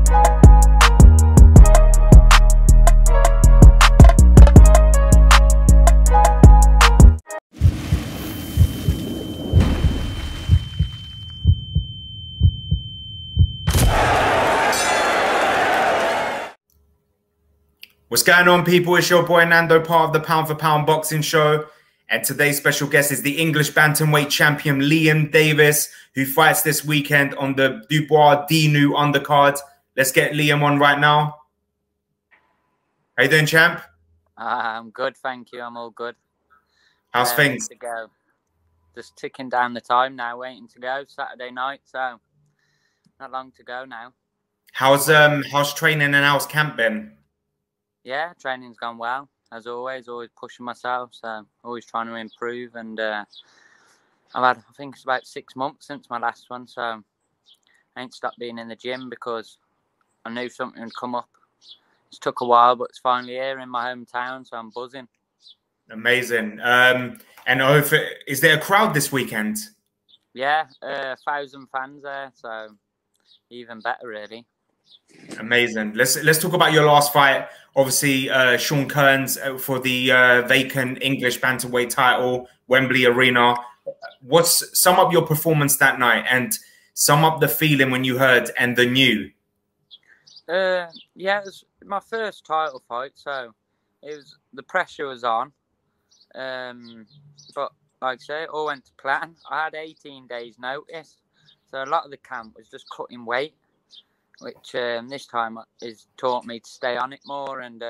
What's going on, people? It's your boy Nando, part of the Pound for Pound Boxing Show. And today's special guest is the English Bantamweight champion, Liam Davies, who fights this weekend on the Dubois Dinu undercard. Let's get Liam on right now. How you doing, champ? I'm good, thank you. I'm all good. How's things? To go. Just ticking down the time now, waiting to go. Saturday night, so not long to go now. How's training and how's camp been? Yeah, training's gone well, as always pushing myself, so always trying to improve. And I've had, I think it's about 6 months since my last one, so I ain't stopped being in the gym because I knew something would come up. It took a while, but it's finally here in my hometown, so I'm buzzing. Amazing. And is there a crowd this weekend? Yeah, 1,000 fans there, so even better, really. Amazing. Let's talk about your last fight. Obviously, Sean Kearns for the vacant English Bantamweight title, Wembley Arena. Sum up your performance that night and sum up the feeling when you heard and the new. Yeah, it was my first title fight, so the pressure was on. But like I say, it all went to plan. I had 18 days notice, so a lot of the camp was just cutting weight, which this time has taught me to stay on it more and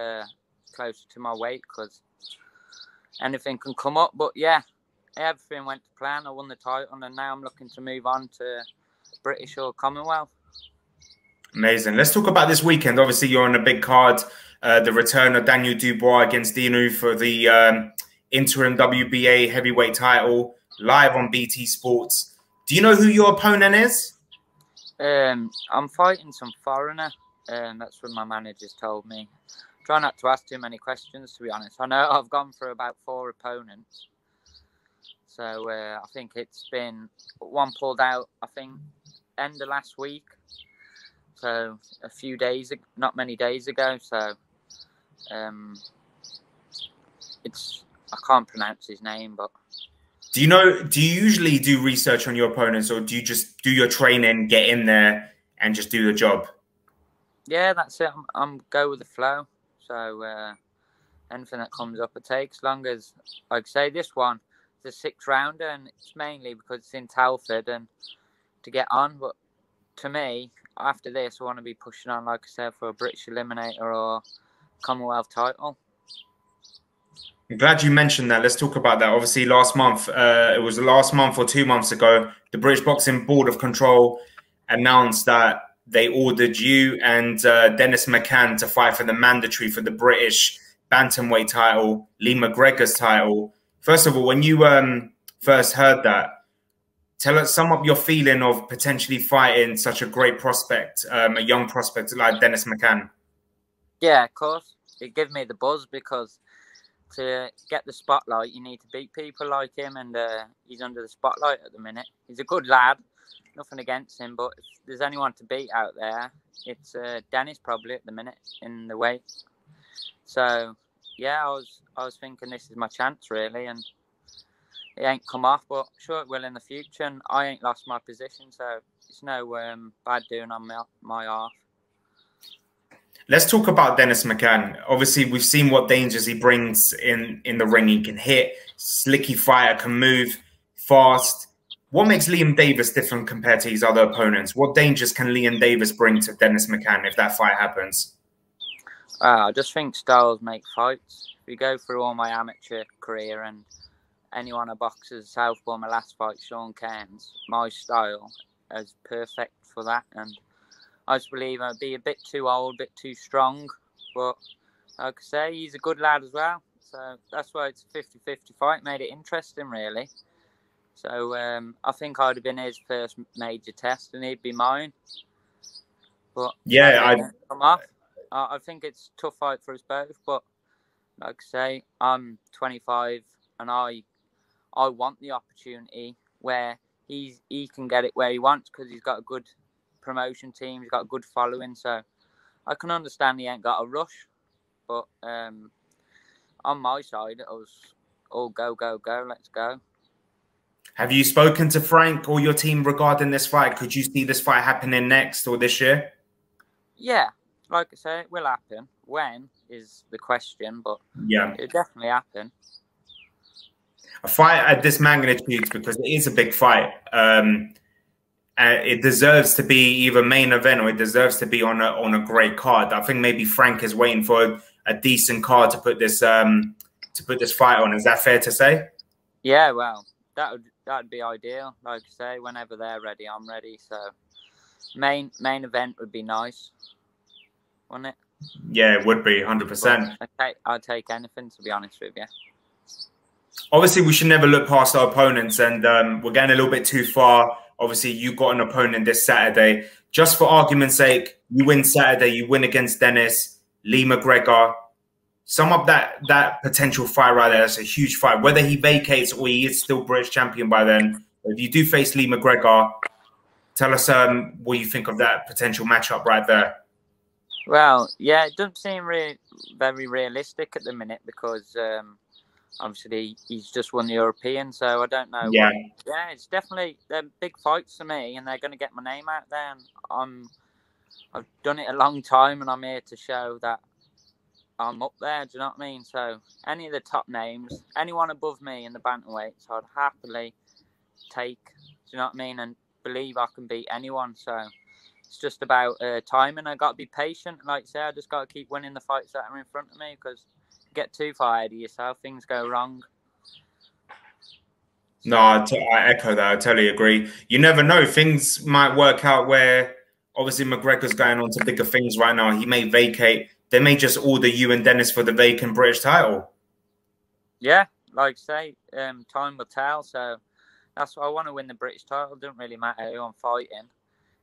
closer to my weight, because anything can come up. But yeah, everything went to plan. I won the title, and now I'm looking to move on to British or Commonwealth. Amazing. Let's talk about this weekend. Obviously, you're on a big card. The return of Dubois against Dinu for the interim WBA heavyweight title, live on BT Sports. Do you know who your opponent is? I'm fighting some foreigner. That's what my manager's told me. Try not to ask too many questions, to be honest. I know I've gone for about 4 opponents. So I think it's been one pulled out, I think, end of last week. So a few days, not many days ago. So I can't pronounce his name, but. Do you usually do research on your opponents, or do you just do your training, get in there and just do the job? Yeah, that's it. I'm go with the flow. So anything that comes up, I take. As long as, like I say, this one is a 6-rounder, and it's mainly because it's in Telford and to get on. But to me, after this, I want to be pushing on, like I said, for a British Eliminator or Commonwealth title. I'm glad you mentioned that. Let's talk about that. Obviously, last month, it was last month or 2 months ago, the British Boxing Board of Control announced that they ordered you and Dennis McCann to fight for the mandatory for the British Bantamweight title, Lee Mcgregors title. First of all, when you first heard that, sum up your feeling of potentially fighting such a great prospect, a young prospect like Dennis McCann. Yeah, of course. It gave me the buzz because to get the spotlight, you need to beat people like him, and he's under the spotlight at the minute. He's a good lad, nothing against him, but if there's anyone to beat out there, it's Dennis probably at the minute in the weight. So yeah, I was thinking this is my chance really, and it ain't come off, but sure it will in the future, and I ain't lost my position, so it's no bad doing on my half. Let's talk about Dennis McCann. Obviously, we've seen what dangers he brings in the ring. He can hit, slicky fighter, can move fast. What makes Liam Davies different compared to his other opponents? What dangers can Liam Davies bring to Dennis McCann if that fight happens? I just think styles make fights. If you go through all my amateur career and anyone who boxes southpaw, my last fight, Sean Kearns, my style is perfect for that, and I just believe I'd be a bit too old, a bit too strong. But like I say, he's a good lad as well. So that's why it's a 50-50 fight. Made it interesting, really. So I think I'd have been his first major test and he'd be mine. But yeah, I think it's a tough fight for us both. But like I say, I'm 25 and I want the opportunity where he can get it where he wants, because he's got a good promotion team. He's got a good following, so I can understand he ain't got a rush. But on my side, it was all go, go, go. Let's go. Have you spoken to Frank or your team regarding this fight? Could you see this fight happening next or this year? Yeah, like I say, it will happen. When is the question, but yeah, it'll definitely happen. A fight at this magnitude, because it is a big fight. It deserves to be either main event or it deserves to be on a great card. I think maybe Frank is waiting for a decent card to put this fight on. Is that fair to say? Yeah, well, that'd be ideal. Like I say, whenever they're ready, I'm ready. So main event would be nice, wouldn't it? Yeah, it would be 100%. I'd take anything, to be honest with you. Obviously, we should never look past our opponents, and we're getting a little bit too far. Obviously, you got an opponent this Saturday. Just for argument's sake, you win Saturday, you win against Dennis, Lee Mcgregor. Sum up that potential fight right there. That's a huge fight. Whether he vacates or he is still British champion by then, if you do face Lee Mcgregor, tell us what you think of that potential matchup right there. Well, yeah, it doesn't seem very realistic at the minute because obviously he's just won the European, so I don't know. Yeah, yeah, it's definitely they're big fights for me, and they're going to get my name out there. And I've done it a long time, and I'm here to show that I'm up there. Do you know what I mean? So any of the top names, anyone above me in the bantamweights, I'd happily take. Do you know what I mean? And believe I can beat anyone. So it's just about timing. I got to be patient. Like I say, I just got to keep winning the fights that are in front of me because get too far ahead of yourself, things go wrong. No, I echo that. I totally agree. You never know. Things might work out where obviously McGregor's going on to bigger things right now. He may vacate. They may just order you and Dennis for the vacant British title. Yeah, like I say, time will tell. So that's why I want to win the British title. It doesn't really matter who I'm fighting.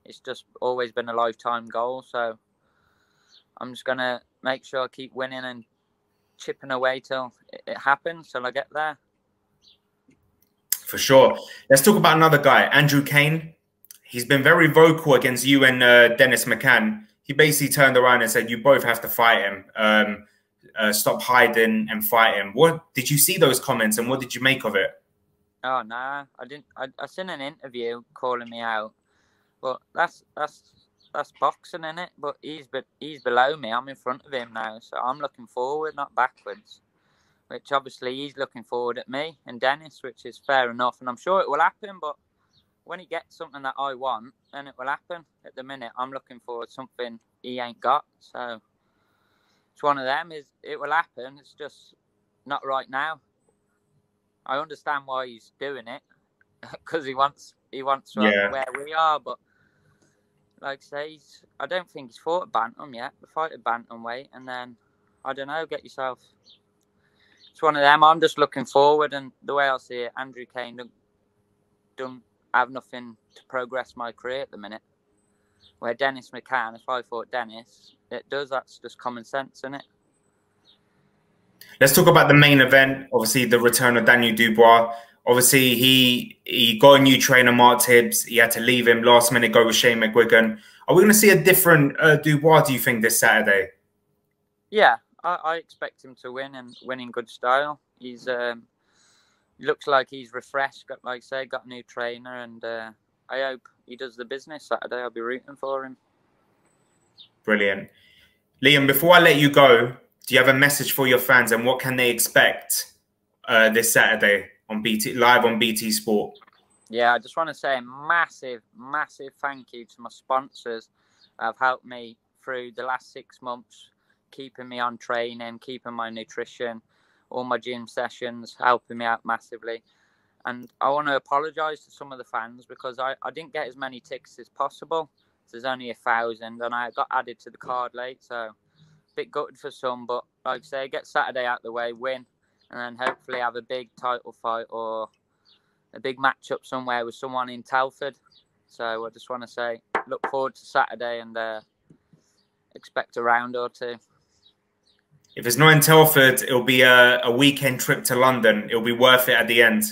It's just always been a lifetime goal. So I'm just going to make sure I keep winning and chipping away till it happens, till I get there. For sure. Let's talk about another guy, Andrew Kane. He's been very vocal against you and Dennis McCann. He basically turned around and said, you both have to fight him. Stop hiding and fight him. What did you see those comments and what did you make of it? Oh, nah, I didn't. I seen an interview calling me out. But that's boxing, innit? But he's below me. I'm in front of him now. So I'm looking forward, not backwards. Which obviously he's looking forward at me and Dennis, which is fair enough. And I'm sure it will happen, but when he gets something that I want, then it will happen. At the minute, I'm looking for something he ain't got. So it's one of them. It will happen. It's just not right now. I understand why he's doing it because he wants where we are. But like I say, I don't think he's fought a bantam yet. We fight a bantamweight, and then I don't know. Get yourself. It's one of them. I'm just looking forward, and the way I see it, Andrew Kane don't have nothing to progress my career at the minute. Where Dennis McCann, if I fought Dennis, it does. That's just common sense, isn't it? Let's talk about the main event. Obviously, the return of Daniel Dubois. Obviously, he got a new trainer, Mark Tibbs. He had to leave him last minute, go with Shane McGuigan. Are we going to see a different Dubois, do you think, this Saturday? Yeah, I expect him to win and win in good style. He's looks like he's refreshed. Got, like I say, got a new trainer, and I hope he does the business Saturday. I'll be rooting for him. Brilliant, Liam. Before I let you go, do you have a message for your fans, and what can they expect this Saturday on BT live on BT Sport? Yeah, I just want to say a massive thank you to my sponsors that have helped me through the last 6 months. Keeping me on training, keeping my nutrition, all my gym sessions, helping me out massively. And I want to apologise to some of the fans because I didn't get as many tickets as possible. There's only 1,000 and I got added to the card late. So a bit gutted for some, but like I say, get Saturday out the way, win, and then hopefully have a big title fight or a big matchup somewhere with someone in Telford. So I just want to say, look forward to Saturday and expect a round or two. If it's not in Telford, it'll be a weekend trip to London. It'll be worth it at the end.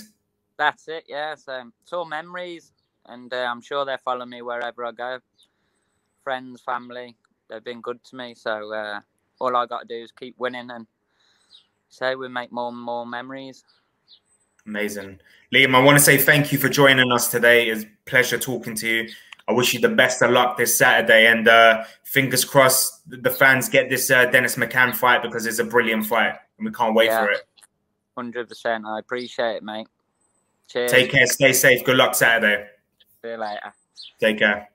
That's it, yeah. So it's all memories, and I'm sure they'll follow me wherever I go. friends, family. They've been good to me. So all I got to do is keep winning, and say we make more and more memories. Amazing. Liam, I want to say thank you for joining us today. It's a pleasure talking to you. I wish you the best of luck this Saturday, and fingers crossed the fans get this Dennis McCann fight, because it's a brilliant fight and we can't wait for it. 100%. I appreciate it, mate. Cheers. Take care. Stay safe. Good luck Saturday. See you later. Take care.